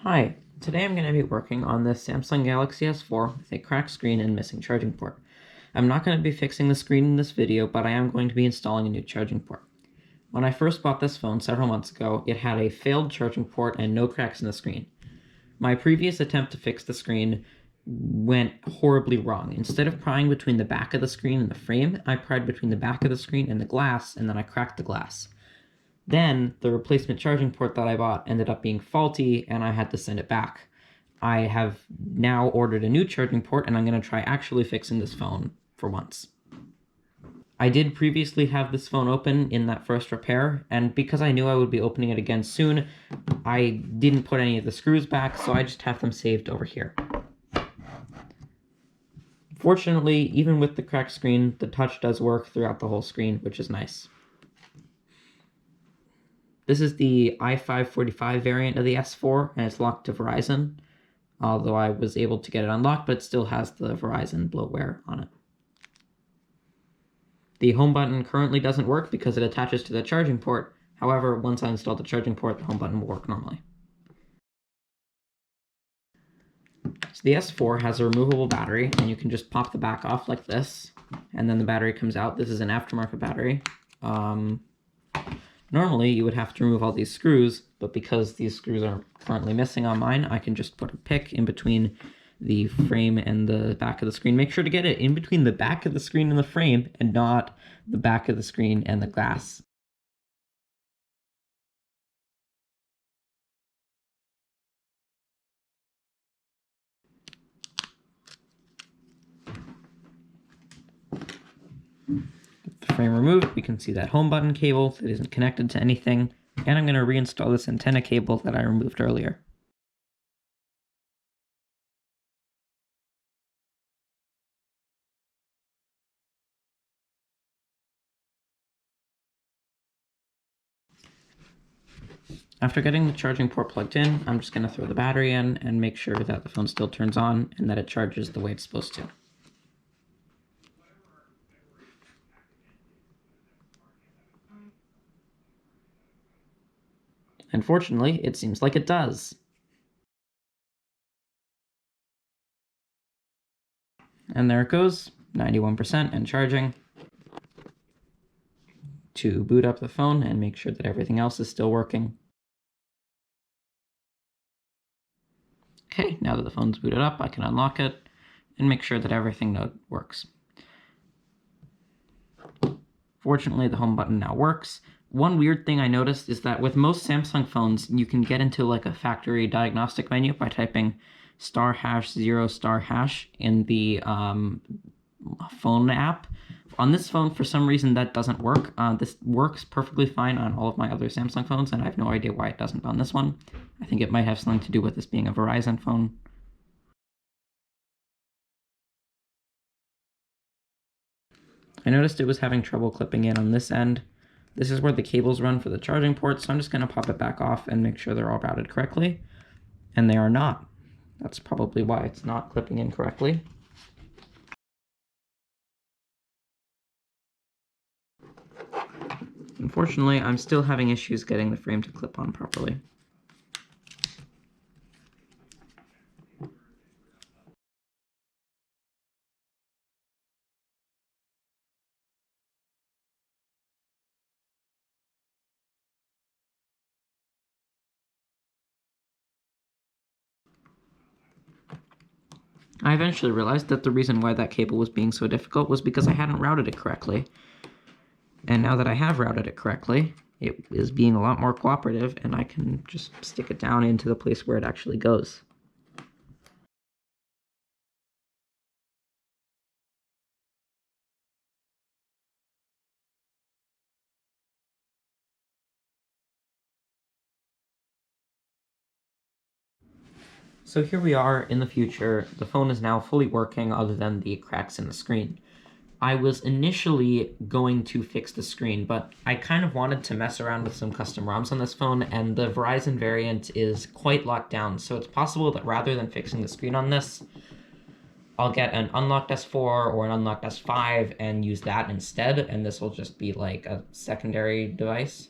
Hi, today I'm going to be working on this Samsung Galaxy S4 with a cracked screen and missing charging port. I'm not going to be fixing the screen in this video, but I am going to be installing a new charging port. When I first bought this phone several months ago, it had a failed charging port and no cracks in the screen. My previous attempt to fix the screen went horribly wrong. Instead of prying between the back of the screen and the frame, I pried between the back of the screen and the glass, and then I cracked the glass. Then the replacement charging port that I bought ended up being faulty and I had to send it back. I have now ordered a new charging port and I'm going to try actually fixing this phone for once. I did previously have this phone open in that first repair, and because I knew I would be opening it again soon, I didn't put any of the screws back, so I just have them saved over here. Fortunately, even with the cracked screen, the touch does work throughout the whole screen, which is nice. This is the i545 variant of the S4, and it's locked to Verizon, although I was able to get it unlocked, but it still has the Verizon bloatware on it. The home button currently doesn't work because it attaches to the charging port. However, once I install the charging port, the home button will work normally. So the S4 has a removable battery, and you can just pop the back off like this, and then the battery comes out. This is an aftermarket battery. Normally, you would have to remove all these screws, but because these screws are currently missing on mine, I can just put a pick in between the frame and the back of the screen. Make sure to get it in between the back of the screen and the frame, and not the back of the screen and the glass. With the frame removed, we can see that home button cable that isn't connected to anything, and I'm going to reinstall this antenna cable that I removed earlier. After getting the charging port plugged in, I'm just going to throw the battery in and make sure that the phone still turns on and that it charges the way it's supposed to. Unfortunately, it seems like it does. And there it goes, 91% and charging. To boot up the phone and make sure that everything else is still working. Okay, now that the phone's booted up, I can unlock it and make sure that everything works. Fortunately, the home button now works. One weird thing I noticed is that with most Samsung phones, you can get into like a factory diagnostic menu by typing *#0* in the phone app. On this phone, for some reason, that doesn't work. This works perfectly fine on all of my other Samsung phones, and I have no idea why it doesn't on this one. I think it might have something to do with this being a Verizon phone. I noticed it was having trouble clipping in on this end. This is where the cables run for the charging port, so I'm just going to pop it back off and make sure they're all routed correctly. And they are not. That's probably why it's not clipping in correctly. Unfortunately, I'm still having issues getting the frame to clip on properly. I eventually realized that the reason why that cable was being so difficult was because I hadn't routed it correctly. And now that I have routed it correctly, it is being a lot more cooperative, and I can just stick it down into the place where it actually goes. So here we are in the future. The phone is now fully working other than the cracks in the screen. I was initially going to fix the screen, but I kind of wanted to mess around with some custom ROMs on this phone, and the Verizon variant is quite locked down, so it's possible that rather than fixing the screen on this, I'll get an unlocked S4 or an unlocked S5 and use that instead, and this will just be like a secondary device.